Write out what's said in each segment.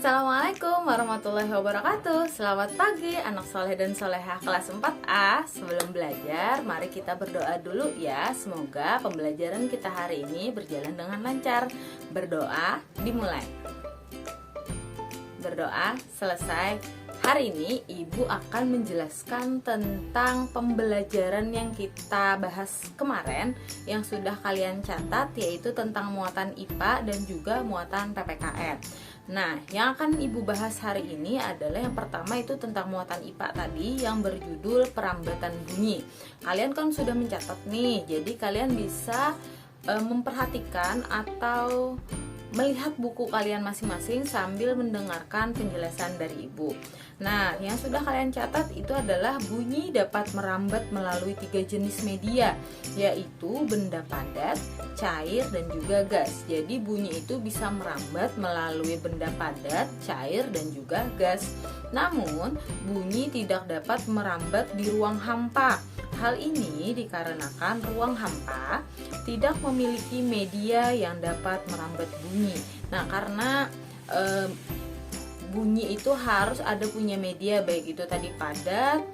Assalamualaikum warahmatullahi wabarakatuh. Selamat pagi anak soleh dan soleha kelas 4A. Sebelum belajar, mari kita berdoa dulu ya. Semoga pembelajaran kita hari ini berjalan dengan lancar. Berdoa dimulai. Berdoa selesai. Hari ini Ibu akan menjelaskan tentang pembelajaran yang kita bahas kemarin, yang sudah kalian catat, yaitu tentang muatan IPA dan juga muatan PPKN. Nah, yang akan Ibu bahas hari ini adalah yang pertama itu tentang muatan IPA tadi yang berjudul perambatan bunyi. Kalian kan sudah mencatat nih, jadi kalian bisa memperhatikan atau melihat buku kalian masing-masing sambil mendengarkan penjelasan dari Ibu. Nah, yang sudah kalian catat itu adalah bunyi dapat merambat melalui 3 jenis media, yaitu benda padat, cair, dan juga gas. Jadi bunyi itu bisa merambat melalui benda padat, cair, dan juga gas. Namun, bunyi tidak dapat merambat di ruang hampa. Hal ini dikarenakan ruang hampa tidak memiliki media yang dapat merambat bunyi. Nah, karena bunyi itu harus ada punya media, baik itu tadi padat,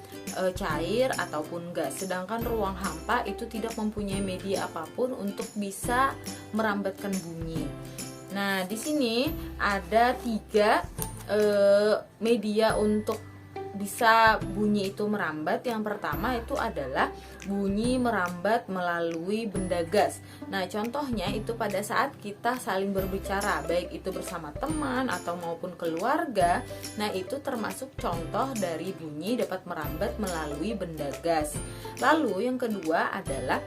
cair, ataupun gas. Sedangkan ruang hampa itu tidak mempunyai media apapun untuk bisa merambatkan bunyi. Nah, di sini ada 3 media untuk bisa bunyi itu merambat. Yang pertama itu adalah bunyi merambat melalui benda gas. Nah, contohnya itu pada saat kita saling berbicara, baik itu bersama teman atau maupun keluarga. Nah, itu termasuk contoh dari bunyi dapat merambat melalui benda gas. Lalu yang kedua adalah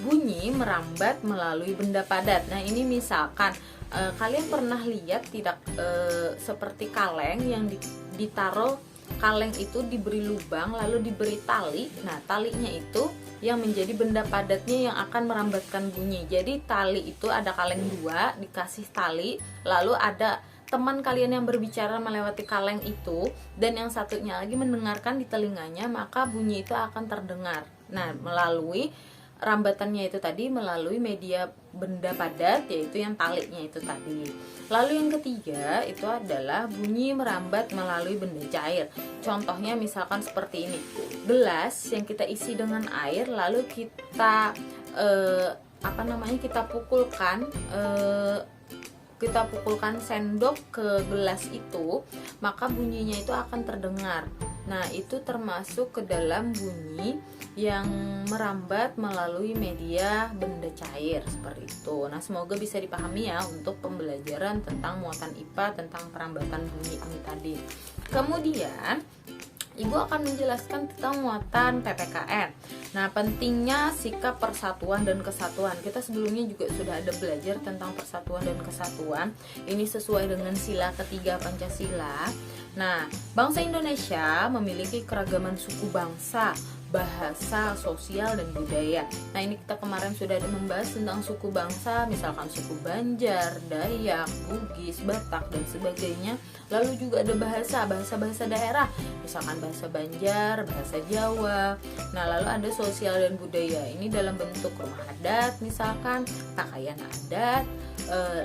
bunyi merambat melalui benda padat. Nah, ini misalkan kalian pernah lihat tidak, seperti kaleng yang ditaruh. Kaleng itu diberi lubang lalu diberi tali. Nah, talinya itu yang menjadi benda padatnya yang akan merambatkan bunyi. Jadi tali itu ada kaleng 2, dikasih tali, lalu ada teman kalian yang berbicara melewati kaleng itu, dan yang satunya lagi mendengarkan di telinganya, maka bunyi itu akan terdengar. Nah, melalui rambatannya itu tadi melalui media benda padat, yaitu yang talinya itu tadi. Lalu yang ketiga itu adalah bunyi merambat melalui benda cair. Contohnya misalkan seperti ini, gelas yang kita isi dengan air lalu kita kita pukulkan sendok ke gelas itu, maka bunyinya itu akan terdengar. Nah, itu termasuk ke dalam bunyi yang merambat melalui media benda cair seperti itu. Nah, semoga bisa dipahami ya untuk pembelajaran tentang muatan IPA tentang perambatan bunyi ini tadi. Kemudian Ibu akan menjelaskan tentang muatan PPKN. Nah, pentingnya sikap persatuan dan kesatuan. Kita sebelumnya juga sudah ada belajar tentang persatuan dan kesatuan. Ini sesuai dengan sila ketiga Pancasila. Nah, bangsa Indonesia memiliki keragaman suku bangsa, bahasa, sosial, dan budaya. Nah, ini kita kemarin sudah ada membahas tentang suku bangsa, misalkan suku Banjar, Dayak, Bugis, Batak, dan sebagainya. Lalu juga ada bahasa daerah, misalkan bahasa Banjar, bahasa Jawa. Nah, lalu ada sosial dan budaya. Ini dalam bentuk rumah adat, misalkan pakaian adat,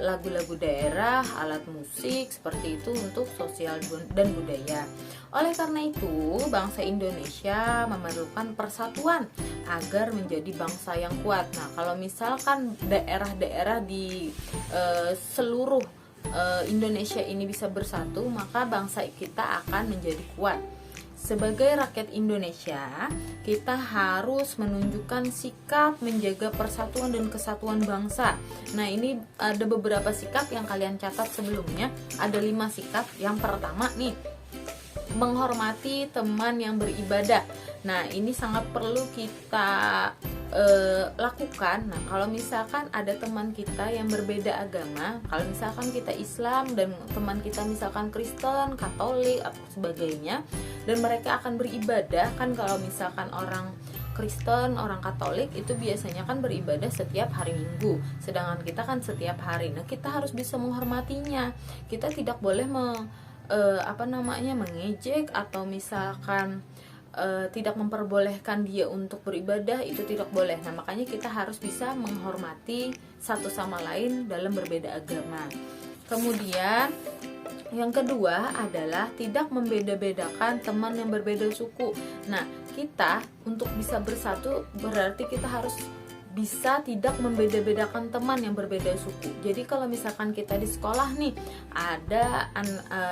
lagu-lagu daerah, alat musik, seperti itu untuk sosial dan budaya. Oleh karena itu, bangsa Indonesia memerlukan persatuan agar menjadi bangsa yang kuat. Nah, kalau misalkan daerah-daerah di seluruh Indonesia ini bisa bersatu, maka bangsa kita akan menjadi kuat. Sebagai rakyat Indonesia, kita harus menunjukkan sikap menjaga persatuan dan kesatuan bangsa. Nah, ini ada beberapa sikap yang kalian catat sebelumnya. Ada 5 sikap. Yang pertama nih, menghormati teman yang beribadah. Nah, ini sangat perlu kita lakukan. Nah, kalau misalkan ada teman kita yang berbeda agama, kalau misalkan kita Islam dan teman kita misalkan Kristen, Katolik atau sebagainya, dan mereka akan beribadah, kan kalau misalkan orang Kristen, orang Katolik itu biasanya kan beribadah setiap hari Minggu, sedangkan kita kan setiap hari. Nah, kita harus bisa menghormatinya. Kita tidak boleh mengejek atau misalkan tidak memperbolehkan dia untuk beribadah, itu tidak boleh. Nah, makanya kita harus bisa menghormati satu sama lain dalam berbeda agama. Kemudian Yang kedua adalah tidak membeda-bedakan teman yang berbeda suku. Nah, kita untuk bisa bersatu berarti kita harus bisa tidak membeda-bedakan teman yang berbeda suku. Jadi kalau misalkan kita di sekolah nih, ada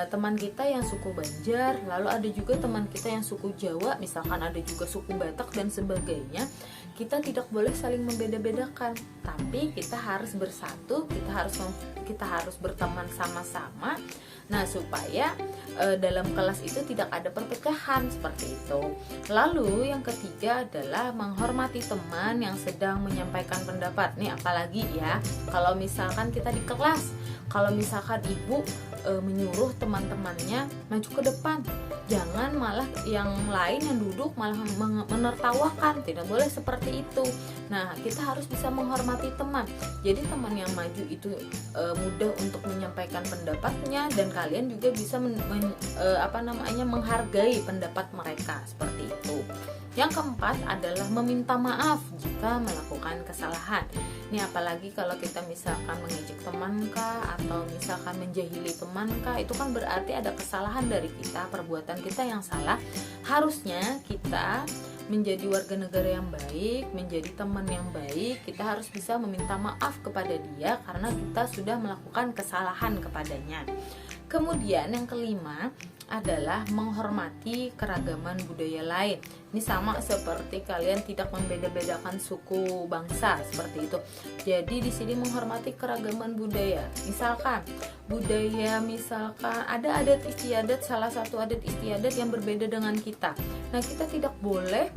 teman kita yang suku Banjar, lalu ada juga teman kita yang suku Jawa, misalkan ada juga suku Batak dan sebagainya. Kita tidak boleh saling membeda-bedakan, tapi kita harus bersatu, kita harus berteman sama-sama. Nah, supaya dalam kelas itu tidak ada perpecahan seperti itu. Lalu yang ketiga adalah menghormati teman yang sedang menyampaikan pendapat. Nih apalagi ya, kalau misalkan kita di kelas, kalau misalkan ibu menyuruh teman-temannya maju ke depan, jangan malah yang lain yang duduk malah menertawakan. Tidak boleh seperti itu. Nah, kita harus bisa menghormati teman. Jadi teman yang maju itu mudah untuk menyampaikan pendapatnya, dan kalian juga bisa menghargai pendapat mereka seperti itu. Yang keempat adalah meminta maaf jika melakukan kesalahan. Ini apalagi kalau kita misalkan mengejek teman kah, atau misalkan menjahili teman kah, itu kan berarti ada kesalahan dari kita, perbuatan kita yang salah. Harusnya kita menjadi warga negara yang baik, menjadi teman yang baik, kita harus bisa meminta maaf kepada dia karena kita sudah melakukan kesalahan kepadanya. Kemudian yang kelima adalah menghormati keragaman budaya lain. Ini sama seperti kalian tidak membeda-bedakan suku bangsa seperti itu. Jadi di sini menghormati keragaman budaya. Misalkan ada adat istiadat, salah satu adat istiadat yang berbeda dengan kita. Nah, kita tidak boleh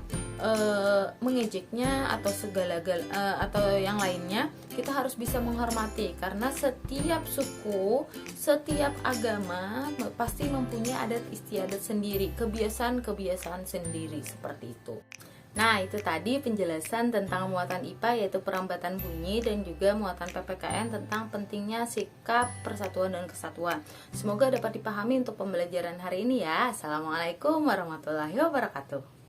mengejeknya atau atau yang lainnya. Kita harus bisa menghormati karena setiap suku, setiap agama pasti mempunyai adat istiadat sendiri, kebiasaan-kebiasaan sendiri seperti itu. Nah, itu tadi penjelasan tentang muatan IPA, yaitu perambatan bunyi, dan juga muatan PPKN tentang pentingnya sikap persatuan dan kesatuan. Semoga dapat dipahami untuk pembelajaran hari ini ya. Assalamualaikum warahmatullahi wabarakatuh.